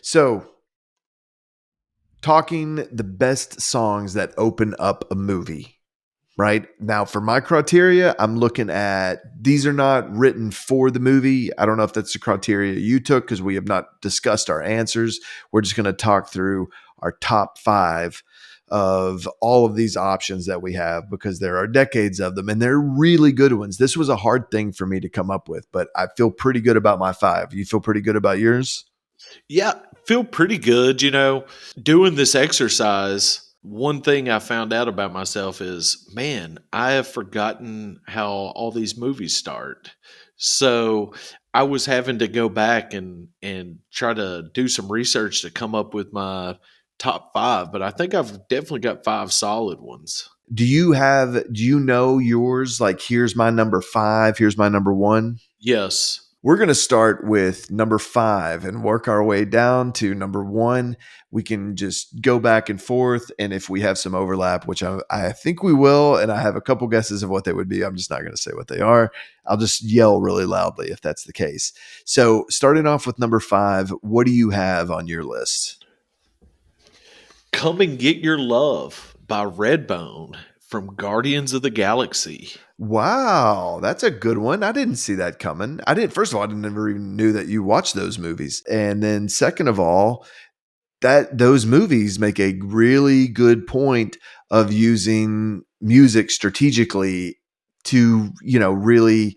So, talking the best songs that open up a movie, right? Now, for my criteria, I'm looking at these are not written for the movie. I don't know if that's the criteria you took because we have not discussed our answers. We're just going to talk through our top five of all of these options that we have because there are decades of them and they're really good ones. This was a hard thing for me to come up with, but I feel pretty good about my five. You feel pretty good about yours? Yeah, feel pretty good. Doing this exercise, one thing I found out about myself is, man, I have forgotten how all these movies start. So I was having to go back and try to do some research to come up with my top five, but I think I've definitely got five solid ones. Do you know yours? Like, here's my number five, here's my number one. Yes. We're going to start with number five and work our way down to number one. We can just go back and forth. And if we have some overlap, which I think we will, and I have a couple guesses of what they would be, I'm just not going to say what they are. I'll just yell really loudly if that's the case. So, starting off with number five, what do you have on your list? Come and Get Your Love by Redbone from Guardians of the Galaxy. Wow, that's a good one. I didn't see that coming. I didn't. First of all, I never even knew that you watched those movies, and then second of all, that those movies make a really good point of using music strategically to really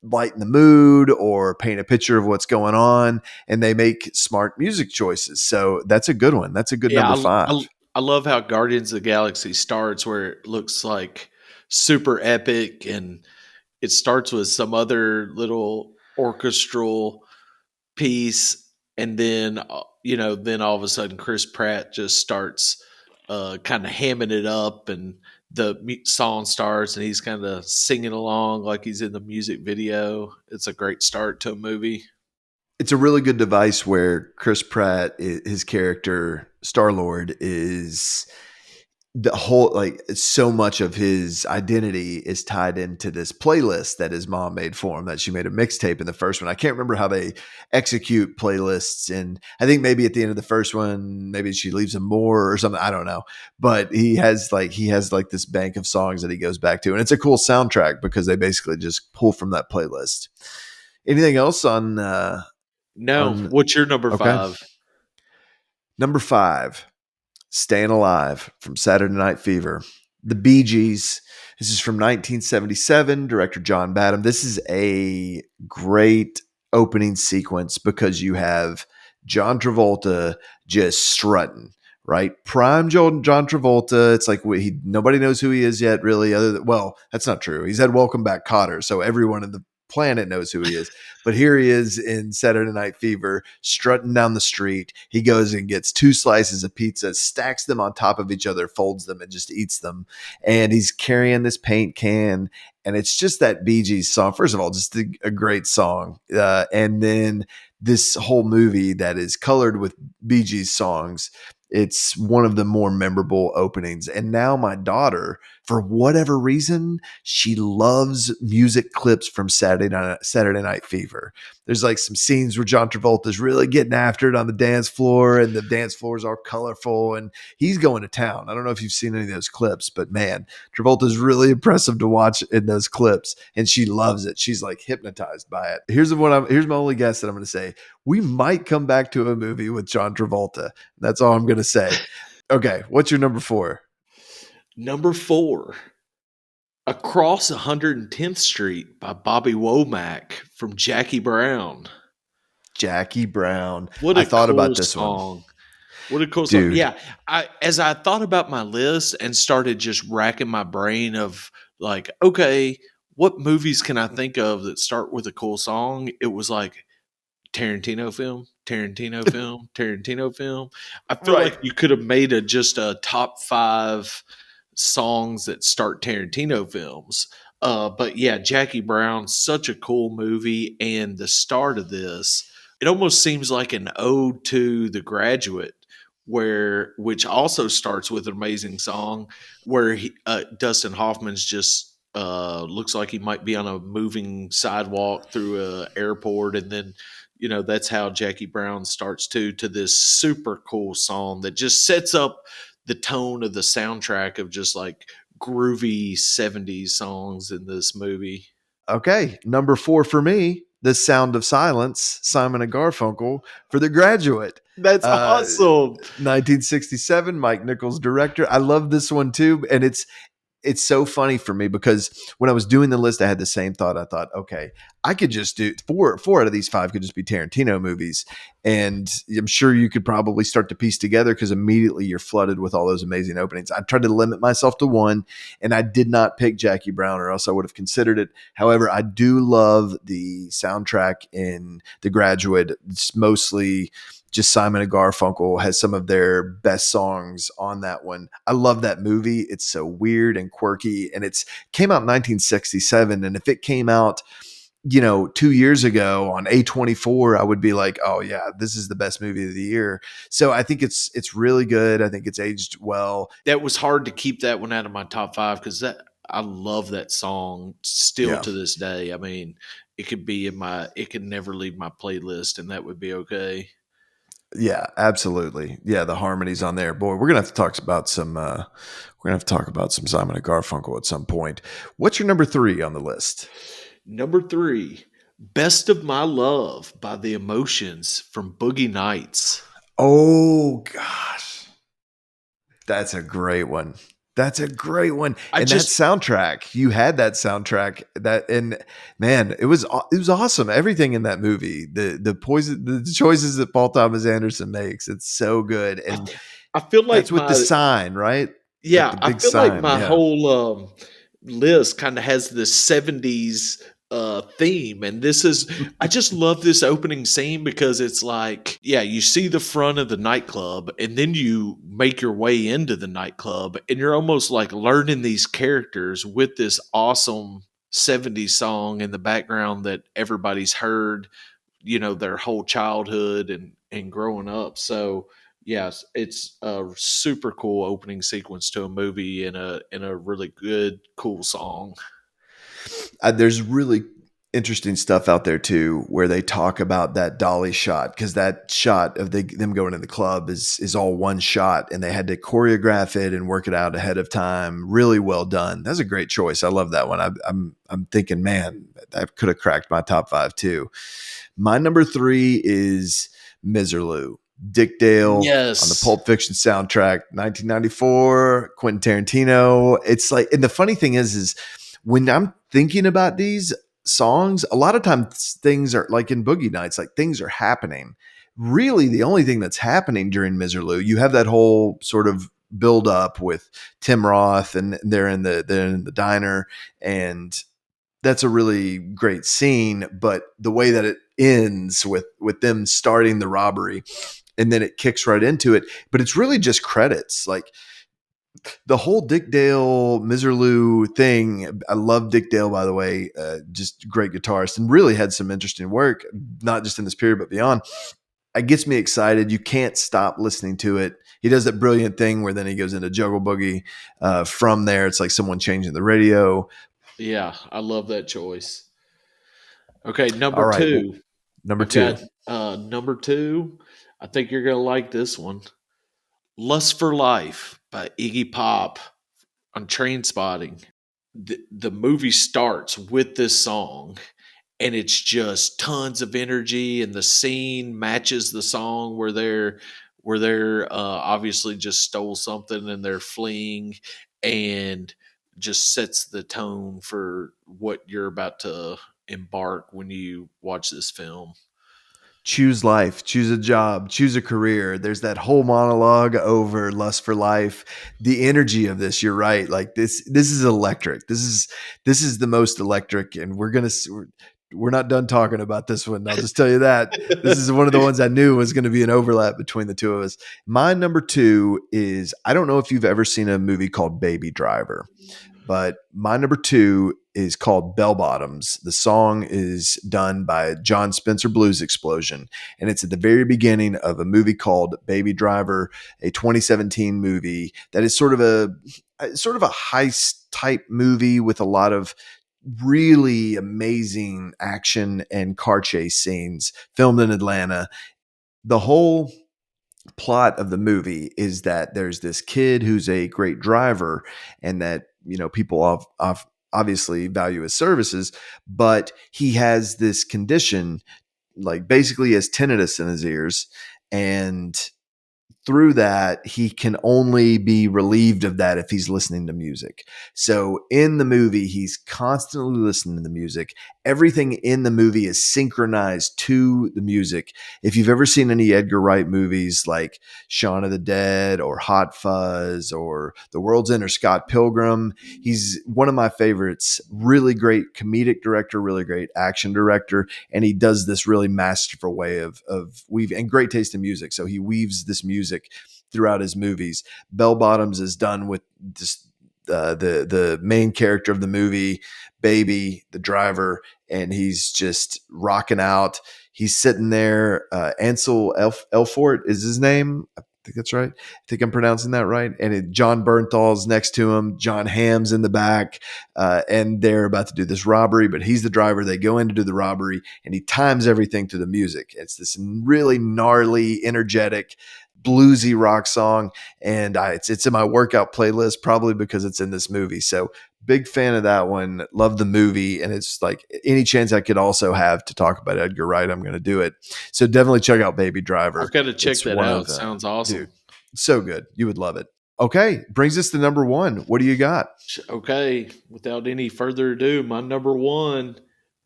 lighten the mood or paint a picture of what's going on, and they make smart music choices. So that's a good one. That's a good Yeah, number I, five. I, I love how Guardians of the Galaxy starts where it looks like super epic and it starts with some other little orchestral piece and then then all of a sudden Chris Pratt just starts kind of hamming it up and the song starts and he's kind of singing along like he's in the music video. It's a great start to a movie. It's a really good device where Chris Pratt, his character Star Lord, is the whole like so much of his identity is tied into this playlist that his mom made for him. That she made a mixtape in the first one. I can't remember how they execute playlists, and I think maybe at the end of the first one, maybe she leaves him more or something. I don't know, but he has like this bank of songs that he goes back to, and it's a cool soundtrack because they basically just pull from that playlist. Anything else No, on what's your number okay. five? Number five, Staying Alive from Saturday Night Fever. The Bee Gees. This is from 1977, director John Badham. This is a great opening sequence because you have John Travolta just strutting, right? Prime John Travolta. It's like nobody knows who he is yet, really. Other than, well, that's not true. He's had Welcome Back, Kotter, so everyone in the planet knows who he is. But here he is in Saturday Night Fever, strutting down the street. He goes and gets two slices of pizza, stacks them on top of each other, folds them, and just eats them. And he's carrying this paint can. And it's just that Bee Gees song. First of all, just a great song. And then this whole movie that is colored with Bee Gees songs. It's one of the more memorable openings. And now my daughter, for whatever reason, she loves music clips from Saturday Night Fever. There's like some scenes where John Travolta's really getting after it on the dance floor, and the dance floor is all colorful, and he's going to town. I don't know if you've seen any of those clips, but man, Travolta's really impressive to watch in those clips, and she loves it. She's like hypnotized by it. Here's my only guess that I'm going to say. We might come back to a movie with John Travolta. That's all I'm going to say. Okay, what's your number four? Number four, Across 110th Street by Bobby Womack from Jackie Brown. Jackie Brown. What I a thought cool about this one. song. What a cool song. Dude, Yeah. As I thought about my list and started just racking my brain of like, okay, what movies can I think of that start with a cool song? It was like Tarantino film, Tarantino film, Tarantino film. I feel right. like you could have made just a top five songs that start Tarantino films. But yeah, Jackie Brown, such a cool movie. And the start of this, it almost seems like an ode to The Graduate, which also starts with an amazing song where Dustin Hoffman's just looks like he might be on a moving sidewalk through a airport, and then that's how Jackie Brown starts to this super cool song that just sets up the tone of the soundtrack of just like groovy 70s songs in this movie. Okay, number 4 for me, The Sound of Silence, Simon and Garfunkel for The Graduate. That's Uh, awesome. 1967, Mike Nichols director. I love this one too, and it's so funny for me because when I was doing the list, I had the same thought. I thought, okay, I could just do four out of these five could just be Tarantino movies. And I'm sure you could probably start to piece together because immediately you're flooded with all those amazing openings. I tried to limit myself to one, and I did not pick Jackie Brown, or else I would have considered it. However, I do love the soundtrack in The Graduate. It's mostly just Simon and Garfunkel has some of their best songs on that one. I love that movie. It's so weird and quirky, and it's came out in 1967. And if it came out, 2 years ago on A24, I would be like, oh yeah, this is the best movie of the year. So I think it's really good. I think it's aged well. That was hard to keep that one out of my top five because that I love that song still Yeah. to this day. I mean, it could never leave my playlist, and that would be okay. Yeah, absolutely. Yeah, the harmonies on there. Boy, we're gonna have to talk about some Simon and Garfunkel at some point. What's your number 3 on the list? Number three, Best of My Love by The Emotions from Boogie Nights. Oh gosh. That's a great one. That's a great one. I And that just soundtrack, you had that soundtrack and man, it was awesome. Everything in that movie, the choices that Paul Thomas Anderson makes, it's so good. I, And I feel that's like with the my sign, right? Like yeah, the I big feel like sign. my Yeah. whole list kind of has this 70s theme. And this is, I just love this opening scene because it's like, yeah, you see the front of the nightclub and then you make your way into the nightclub and you're almost like learning these characters with this awesome 70s song in the background that everybody's heard, their whole childhood and growing up. So yes, it's a super cool opening sequence to a movie and a really good, cool song. There's really interesting stuff out there too, where they talk about that dolly shot because that shot of them going in the club is all one shot, and they had to choreograph it and work it out ahead of time. Really well done. That's a great choice. I love that one. I'm thinking, man, that could have cracked my top 5 too. My number 3 is Miserlou. Dick Dale on the Yes. Pulp Fiction soundtrack, 1994, Quentin Tarantino. It's like, and the funny thing is when I'm thinking about these songs, a lot of times things are like in Boogie Nights, like things are happening. Really, the only thing that's happening during Miserlou, you have that whole sort of build up with Tim Roth, and they're in the diner, and that's a really great scene. But the way that it ends with them starting the robbery, and then it kicks right into it, but it's really just credits. Like the whole Dick Dale Miserlou thing. I love Dick Dale, by the way, just great guitarist, and really had some interesting work, not just in this period but beyond. It gets me excited. You can't stop listening to it. He does that brilliant thing where then he goes into Juggle Boogie. From there, it's like someone changing the radio. Yeah, I love that choice. Okay, All number right, two. number I've 2. got number two. I think you're gonna like this one. Lust for Life by Iggy Pop on Train Spotting. The movie starts with this song and it's just tons of energy and the scene matches the song where they're obviously just stole something and they're fleeing and just sets the tone for what you're about to embark when you watch this film. Choose life, choose a job, choose a career. There's that whole monologue over Lust for Life. The energy of this, you're right. Like this is electric. This is the most electric, and we're not done talking about this one. I'll just tell you that this is one of the ones I knew was going to be an overlap between the two of us. My number 2 is, I don't know if you've ever seen a movie called Baby Driver, but my number 2 is called Bell Bottoms. The song is done by John Spencer Blues Explosion, and it's at the very beginning of a movie called Baby Driver, a 2017 movie that is sort of a heist type movie with a lot of really amazing action and car chase scenes filmed in Atlanta. The whole plot of the movie is that there's this kid who's a great driver, and that people obviously value his services, but he has this condition, like basically he has tinnitus in his ears, and through that, he can only be relieved of that if he's listening to music. So in the movie, he's constantly listening to the music. Everything in the movie is synchronized to the music. If you've ever seen any Edgar Wright movies like Shaun of the Dead or Hot Fuzz or The World's End or Scott Pilgrim, he's one of my favorites. Really great comedic director, really great action director, and he does this really masterful way of weave and great taste in music. So he weaves this music throughout his movies. Bell Bottoms is done with just the main character of the movie, Baby, the driver, and he's just rocking out. He's sitting there. Ansel Elfort is his name. I think that's right. I think I'm pronouncing that right. And John Bernthal's next to him. John Hamm's in the back, and they're about to do this robbery, but he's the driver. They go in to do the robbery, and he times everything to the music. It's this really gnarly, energetic, bluesy rock song, and it's in my workout playlist probably because it's in this movie. So big fan of that one. Love the movie, and it's like any chance I could also have to talk about Edgar Wright, I'm going to do it. So definitely check out Baby I've Driver. got to check It's that one out. of Sounds dude, awesome. so good. You would love it. Okay, brings us to number one. What do you got? Okay, without any further ado, my number one,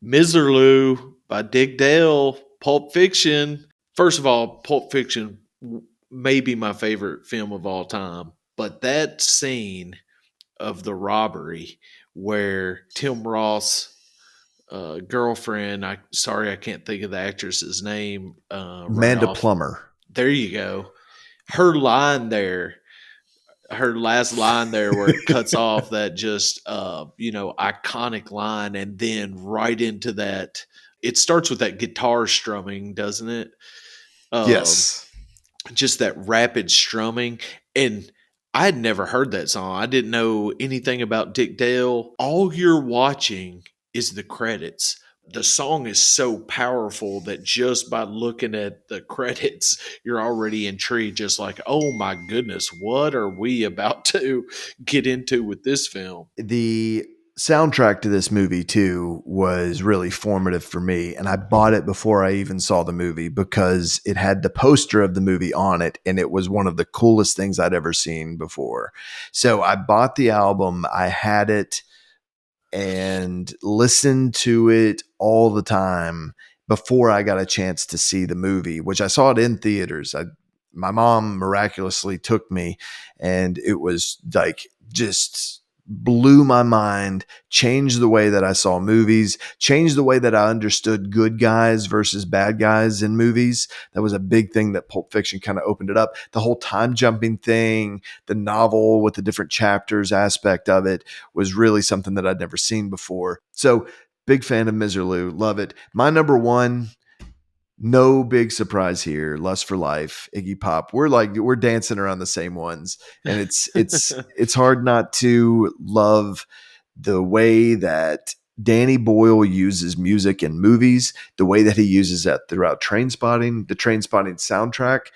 Miserlou by Dig Dale, Pulp Fiction. First of all, Pulp Fiction may be my favorite film of all time, but that scene of the robbery where Tim Ross' girlfriend, I can't think of the actress's name right Amanda off. Plummer. There you go. Her line there, her last line there where it cuts off that just iconic line, and then right into that, it starts with that guitar strumming, doesn't it? um Yes. just that rapid strumming. And I had never heard that song. I didn't know anything about Dick Dale. All you're watching is the credits. The song is so powerful that just by looking at the credits, you're already intrigued, just like, oh my goodness, what are we about to get into with this film? The soundtrack to this movie too was really formative for me, and I bought it before I even saw the movie because it had the poster of the movie on it, and it was one of the coolest things I'd ever seen before. So I bought the album, I had it, and listened to it all the time before I got a chance to see the movie, which I saw it in theaters. My mom miraculously took me, and it was like just blew my mind, changed the way that I saw movies, changed the way that I understood good guys versus bad guys in movies. That was a big thing that Pulp Fiction kind of opened it up. The whole time jumping thing, the novel with the different chapters aspect of it was really something that I'd never seen before. So big fan of Miserlou. Love it. My number one, no big surprise here. Lust for Life, Iggy Pop. We're dancing around the same ones, and it's hard not to love the way that Danny Boyle uses music in movies, the way that he uses that throughout Trainspotting, the Trainspotting soundtrack,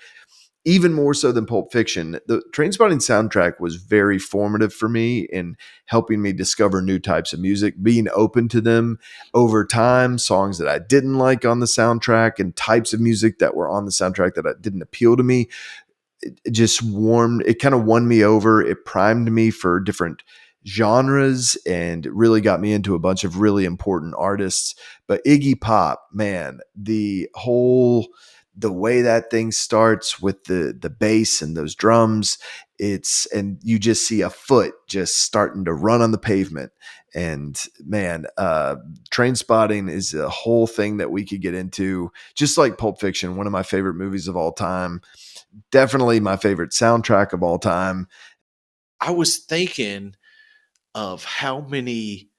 even more so than Pulp Fiction. The Trainspotting soundtrack was very formative for me in helping me discover new types of music, being open to them over time, songs that I didn't like on the soundtrack and types of music that were on the soundtrack that didn't appeal to me. It just warmed, it kind of won me over. It primed me for different genres and it really got me into a bunch of really important artists. But Iggy Pop, man, the way that thing starts with the bass and those drums, and you just see a foot just starting to run on the pavement. And man, Train Spotting is a whole thing that we could get into, just like Pulp Fiction, one of my favorite movies of all time. Definitely my favorite soundtrack of all time. I was thinking of how many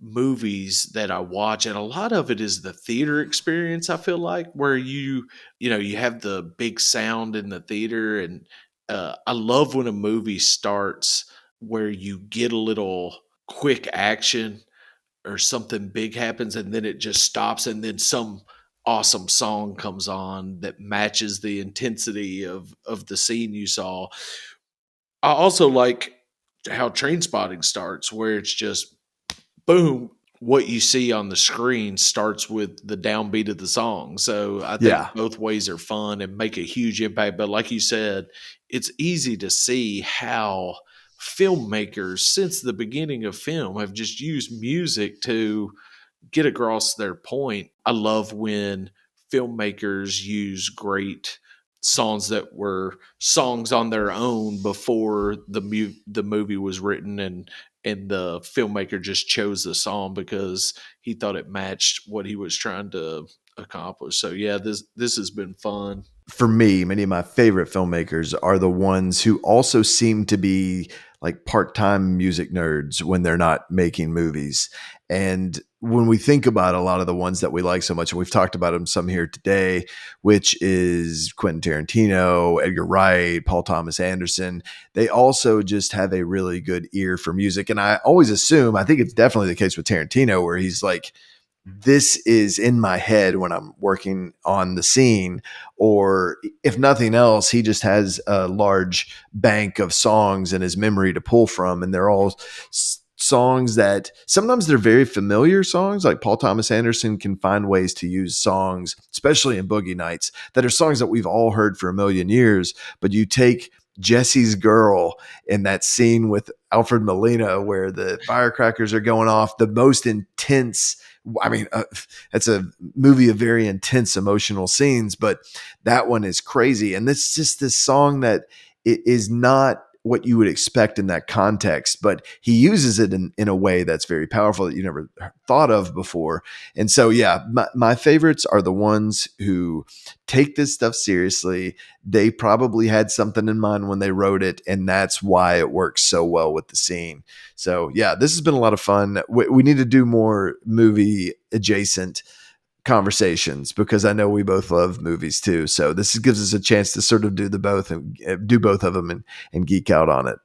movies that I watch, and a lot of it is the theater experience. I feel like where you have the big sound in the theater, and I love when a movie starts where you get a little quick action or something big happens and then it just stops and then some awesome song comes on that matches the intensity of the scene you saw. I also like how Train Spotting starts, where it's just boom, what you see on the screen starts with the downbeat of the song. So I think Yeah. both ways are fun and make a huge impact. But like you said, it's easy to see how filmmakers since the beginning of film have just used music to get across their point. I love when filmmakers use great songs that were songs on their own before the movie was written, and the filmmaker just chose the song because he thought it matched what he was trying to accomplish. So yeah, this has been fun. For me, many of my favorite filmmakers are the ones who also seem to be like part-time music nerds when they're not making movies. And when we think about a lot of the ones that we like so much, and we've talked about them some here today, which is Quentin Tarantino, Edgar Wright, Paul Thomas Anderson, they also just have a really good ear for music. And I always assume, I think it's definitely the case with Tarantino, where he's like, this is in my head when I'm working on the scene. Or if nothing else, he just has a large bank of songs in his memory to pull from. And they're all songs that sometimes they're very familiar songs. Like Paul Thomas Anderson can find ways to use songs, especially in Boogie Nights, that are songs that we've all heard for a million years. But you take Jesse's Girl in that scene with Alfred Molina where the firecrackers are going off, the most intense. I mean, it's a movie of very intense emotional scenes, but that one is crazy. And it's just this song that it is not what you would expect in that context, but he uses it in a way that's very powerful that you never thought of before. And so, yeah, my favorites are the ones who take this stuff seriously. They probably had something in mind when they wrote it, and that's why it works so well with the scene. So, yeah, this has been a lot of fun. We need to do more movie adjacent conversations because I know we both love movies too. So this gives us a chance to sort of do the both and do both of them and geek out on it.